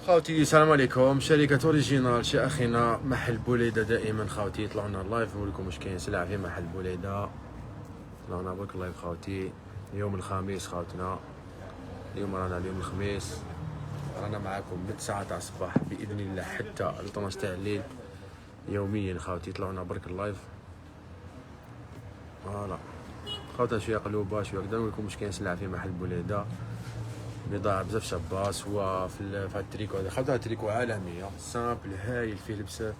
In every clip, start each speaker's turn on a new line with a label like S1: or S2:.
S1: خاوتي السلام عليكم. شركة اوريجينال شي اخينا محل بوليدة دائما خاوتي يطلعوا لنا اللايف نقول لكم واش كاين سلعة في محل بوليدة. طلعونا برك اللايف خاوتي يوم الخميس خاوتنا. اليوم رانا اليوم الخميس رانا معاكم من 9 تاع الصباح باذن الله حتى 12 تاع الليل يوميا خاوتي يطلعونا برك اللايف. فوالا خاوتنا شويه قلوبه شويه كدا نقول لكم واش كاين سلعة في محل بوليدة. بضاعة بزاف شابة سوا في هاد التريكو هذا خاوتنا تريكو عالمية سامبل هايل فيه لبسة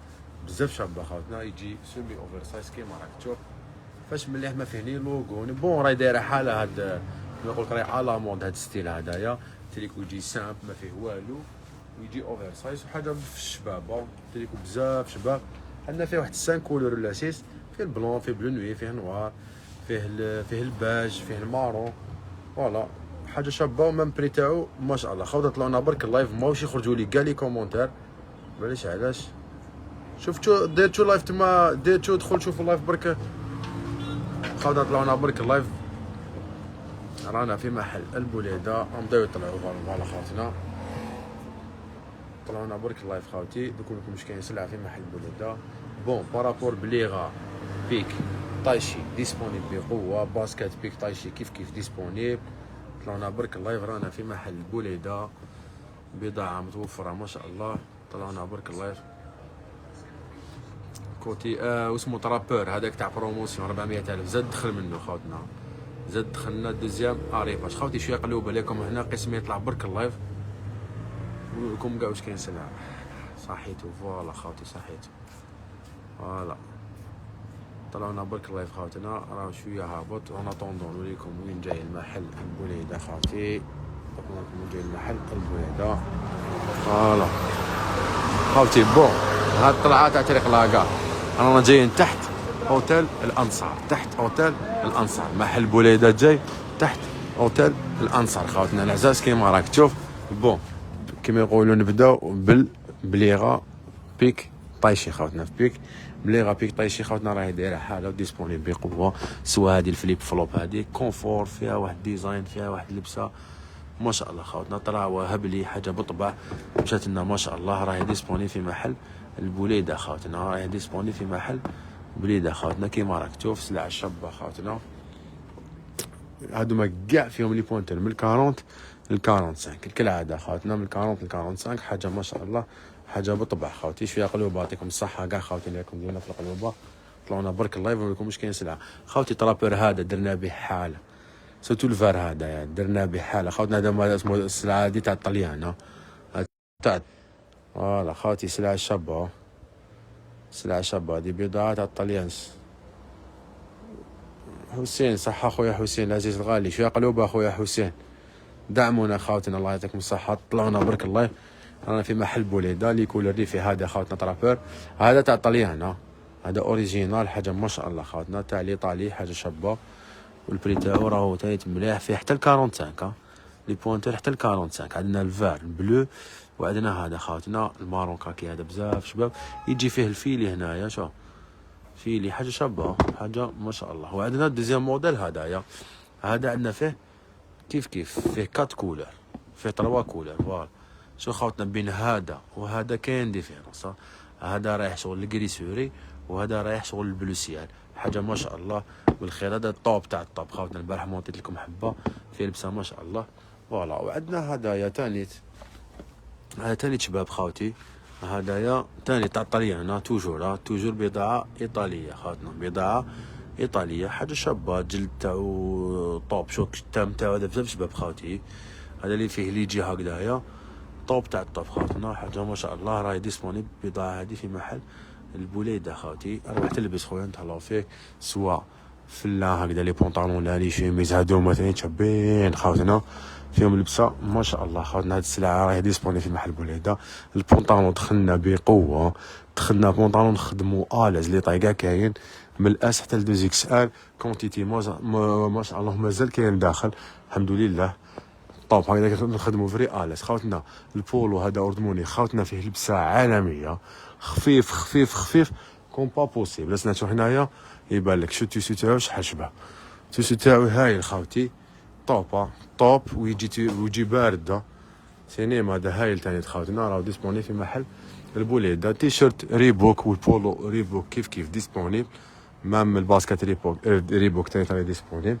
S1: بزاف شابة خاوتنا يجي سومي اوفر سايز كيما راك تشوف فاش مليح ما فيه ني لوغو بون راهي دايرة حالة هاد نقولك راهي على مود هاد ستيل هدايا تريكو يجي سامبل ما فيه والو ويجي اوفر سايز وحاجة في الشبابة تريكو بزاف شباب. عندنا فيه واحد 5 كولور ولا 6 فيه البلون فيه بلو نوي فيه نوار فيه الباج فيه المارون فوالا حاجه شابه ومام بري تاعو ما شاء الله. خاوتنا طلعونا برك اللايف ماوش يخرجوا لي كاع لي كومونتير معليش علاش شفتو ديرتو لايف تما ديرتو دخل شوفوا اللايف برك. خاوتنا طلعونا برك اللايف رانا في محل البوليدة نبداو يطلعوا فوالا خاوتنا طلعونا برك اللايف خاوتي دوك لكم واش كاين سلعه في محل البوليدة. بون بارابور بليغا بيك طايشي ديسپونيبل بقوه باسكت بيك طايشي كيف ديسپونيبل. طلعنا برك اللايف رانا في محل بوليدة بضاعة متوفرة ما شاء الله. طلعنا برك اللايف كوتي واسمو ترابور هذاك تاع بروموسيون 400,000 زاد دخل منه خاوتنا زاد دخلنا دوزيام اريباج خاوتي شويه قلوب عليكم هنا قسم يطلع برك اللايف نقول لكم كاع واش كاين سلعة صحيتو فوالا خاوتي صحيتو فوالا. طلعونا برك اللايف خاوتنا راه شويه هابط اون اتوندون نوريكم وين جاي المحل البوليدة خاوتي وين جاي المحل البوليدة فوالا خاوتي. بون هاد الطلعه تاع طريق لاكار رانا جايين تحت اوتيل الانصار تحت اوتيل الانصار محل بوليدة جاي تحت اوتيل الانصار خاوتنا العزاز كيما راك تشوف. بون كيما يقولوا نبداو بليغا بيك طايشي خاوتنا في بيك بليغا بيك طايشي خاوتنا راهي دايره حاله ديسپونيبل بقوه سوا هذه الفليب فلوب هذه كونفور فيها واحد ديزاين فيها واحد لبسه ما شاء الله خاوتنا طراوه هبلي حاجه بطبع مشات لنا ما شاء الله. راهي ديسپونيبل في محل البوليدة خاوتنا راهي ديسپونيبل في محل بوليدة خاوتنا كيما راك تشوف سلعه شابه خاوتنا. هادوما كاع فيهم لي بوينتر من 40 ل 45 كالعاده خاوتنا من 40 ل 45 حاجه ما شاء الله حاجه بطبع خاوتي. شويه قلوبه يعطيكم الصحه كاع خاوتي ليكم ديالنا في القلوبه. طلعونا برك اللايف ونقول لكم واش كاين سلعه خاوتي. ترابور هذا درنا به حاله سوتو الفار هذا يعني درنا به حاله خاوتنا. هذا ما اسمه السلعه هذه تاع الطليان تاع فوالا خاوتي سلعه شابه سلعه شابه هذه بضاعه تاع الطليان. حسين صحه خويا حسين العزيز الغالي شويه قلوبه اخويا حسين دعمونا خاوتنا الله يعطيكم الصحه. طلعونا برك اللايف رانا في محل بوليدة لي كولر ريفي هذا خاوتنا ترابور هذا تاع طليان هذا اوريجينال حاجه ما شاء الله خاوتنا تاع ليطالي حاجه شابه والبري تاعو راهو تايت مليح فيه حتى ال 45 لي بوينتر حتى ال 45. عندنا الفار البلو وعندنا هذا خاوتنا المارون كاكي هذا بزاف شباب يجي فيه الفيلي هنايا شوف فيلي حاجه شابه حاجه ما شاء الله. وعندنا دوزيام موديل هذايا هذا عندنا فيه كيف فيه 4 كولر فيه 3 كولر فوالا. شو خاوتنا بين هذا وهذا كاين ديفيرونس هذا رايح شغل الكريسوري وهذا رايح شغل البلوسيال حاجه ما شاء الله بالخير. هذا الطوب تاع الطوب خاوتنا البارح مونطيت لكم حبه فيه لبسه ما شاء الله فوالا. وعندنا هدايا تانيت هذا تاني شباب خاوتي هدايا تاني تاع الطليان توجور بضاعه ايطاليه خاوتنا بضاعه ايطاليه حاجه شابه جلد تاعو طوب شوك التام تاعو هذا بزاف شباب خاوتي. هذا اللي فيه ليجي هكذايا طوب تاع الطوب خاوتنا حاجه ما شاء الله. راهي ديسپونيبل بضاعه هذه في محل البوليدة خاوتي. روح تلبس خويا نتهلاو فيك سواء فلا هكذا لي بونطالون لا لي شيميز هادو مثلا شابين خاوتنا فيهم لبسه ما شاء الله خاوتنا. هاد السلعه راهي ديسپونيبل في محل بوليدة. البونطالون دخلنا بقوه دخلنا بونطالون نخدمو اليز لي طاي كاع كاين من الاس حتى ل 2 اكس ال كونتيتي ما شاء الله مازال كاين داخل الحمد لله. طوب هكذا نخدمو فري اليز خاوتنا. البولو هذا اوردموني خاوتنا فيه لبسه عالميه خفيف كوم با بوسيبل. لسنا تشوف هنايا يبان لك شو التيسو تاعو شحال شبه التيسو تاعو هايل خاوتي طوب ويجي بارد سينيما هذا هايل تاني خوتنا، راهو ديسبوني في محل البوليدة. تيشيرت ريبوك والبولو ريبوك كيف ديسبونيبل، مام الباسكت ريبوك تاني راه ديسبونيبل.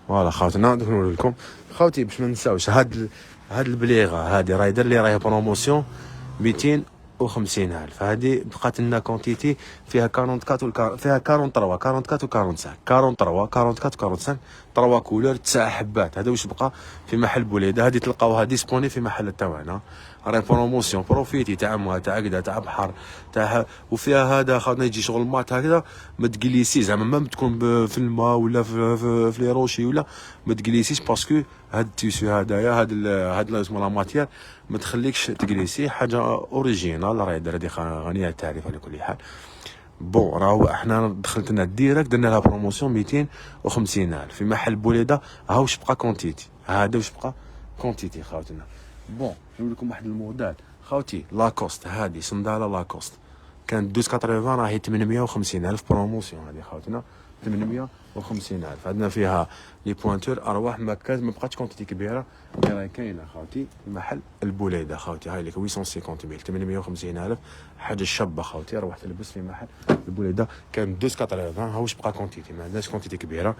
S1: فوالا خوتنا دوك نوري لكم خوتي باش ما نساوش هاد البليغه هادي راهي دار لي راهي بروموسيون 250 الف. هادي بقات لنا كونتيتي فيها 44 فيها 43 و 45 44 و 3 كولور 9 حبات. هذا واش بقى في محل بوليده. هذه تلقاوها ديسبوني في محل تاعنا، راهي بروموسيون بروفيتي تاع موها تاع قدا تاع بحر تاع. وفيها هذا خاطر يجي شغل مات هكذا ما تجليسيش زعما ما تكون في الماء ولا في لي روشي ولا ما تجليسيش، باسكو هاد التيسو هدايا هاد اسمه لا ماتيير ما تخليكش تجليسي. حاجه اوريجينال راهي دار هذه غنيه التعريف على كل حال. بون راهو احنا دخلت لنا ديريكت درنا لها بروموسيون 250 الف في محل بوليده. ها واش بقى كونتيتي، هذا واش بقى كونتيتي خاوتنا. بون نقول لكم واحد الموديل خاوتي لاكوست. هذه صنداله لاكوست كانت 1280 راهي 850 الف بروموسيون. هذه خاوتنا 850 الف. عندنا فيها لي بوانتور ارواح ما بقاتش كونتيتي كبيره اللي راهي كاينه خاوتي في محل البوليده خاوتي. هاي لك 850 850 الف حاجه شابه خاوتي. روح تلبس في محل البوليده كان 1280. ها واش بقى كونتيتي ما عندناش كونتيتي كبيره.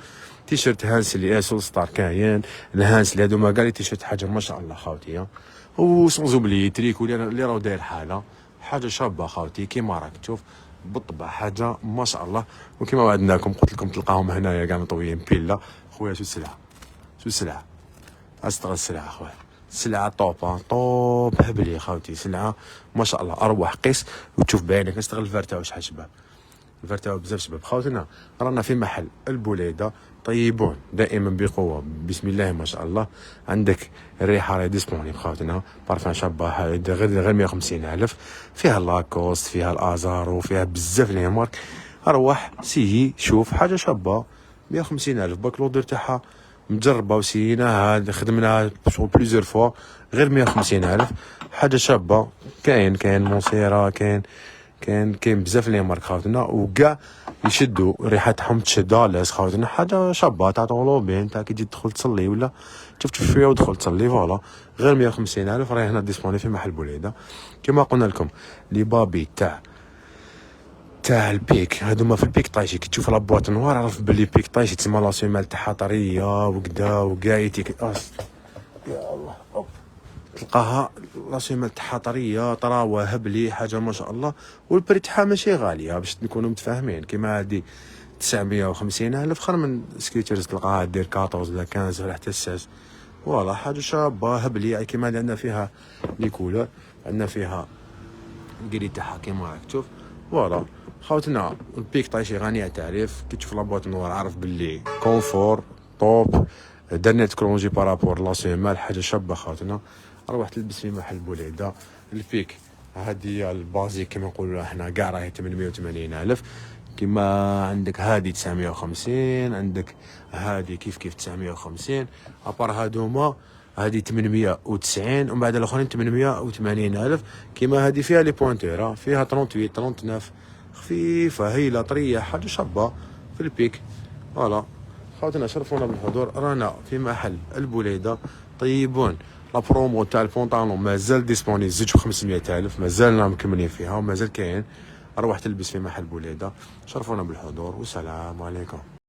S1: تيشيرت هانس اللي اسول ستار كاين الهانس اللي هادو كاع لي تيشيرت حاجه ما شاء الله خاوتي. وسونز اوبلي تريكو اللي راهو داير حاله حاجه شابه خاوتي كيما راك تشوف بالطبع حاجه ما شاء الله. وكما وعدناكم قلت لكم تلقاهم هنايا كاع مطويين بيلا. خويا شو السلعه شو السلعه استغل السلعه خويا. سلعه طوب طوب هبلي خاوتي. سلعه ما شاء الله اروح قيس وتشوف بعينك. استغل الفرتة واش حاج شباب الفرتة بزاف شباب خوتنا. رانا في محل البوليده طيبون دائما بقوه بسم الله ما شاء الله. عندك الريحه راهي ديسبونيبل خوتنا بارفان شابه غير 150 الف. فيها لاكوست فيها الازارو فيها بزاف لي مارك. اروح سيي شوف حاجه شابه 150 الف باكلودر تاعها مجربه وسيناها خدمناها بليزيور فوا غير 150 الف حاجه شابه. كاين مونسيرا كاين بزاف لي مارك خاوتنا وكاع يشدوا ريحتهم تشد لاس خاوتنا. حاجه شابه تاع طولوبين تاع كي تجي تدخل تصلي ولا شفت شويه ودخل تصلي فوالا غير 150 الف. راهي هنا ديسبوني في محل بوليده. كما قلنا لكم لي بابي تاع البيك هادوما في البيك طايشي. كي تشوف لابواط نوار عرف بلي بيك طايشي تسمى لاسيمال تاعها طريه وكدا وكايتي يا الله تلقاها لاسيمال تاعها طريه طراوه هبلي حاجه ما شاء الله. والبري تاعها ماشي غاليه باش نكونوا متفاهمين. كيما هادي 950 الف خير من سكيتشرز تلقاها دير 14 ولا 15 ولا حتى 16. فوالا حاجه شابه هبلي. كيما هادي عندنا فيها لي كولور عندنا فيها الكري تاعها كيما راك تشوف. فوالا خوتنا البيك طايشي غنيه تعريف. كي تشوف لابواط نوار عارف باللي كونفور طوب درنا تكرونجي بارابور لاسيمال حاجه شابه خوتنا. روح تلبس في محل بوليده. البيك هادي البازيك كما نقولوا احنا كاع راهي 880 الف. كيما عندك هادي 950 عندك هادي كيف 950 ابار هادوما هادي 890 ومن بعد الاخرين 880 الف. كيما هادي فيها لي بوينتير فيها 38 39 خفيفه هيله طريه حاجه شابه في البيك. فوالا خوتنا شرفونا بالحضور. رانا في محل البوليده طيبون. لا برومو تاع البونطالون مازال ديسبوني زوج ب500 الف مازالنا مكملين فيها ومازال كاين. اروح تلبس في محل بوليده. شرفونا بالحضور والسلام عليكم.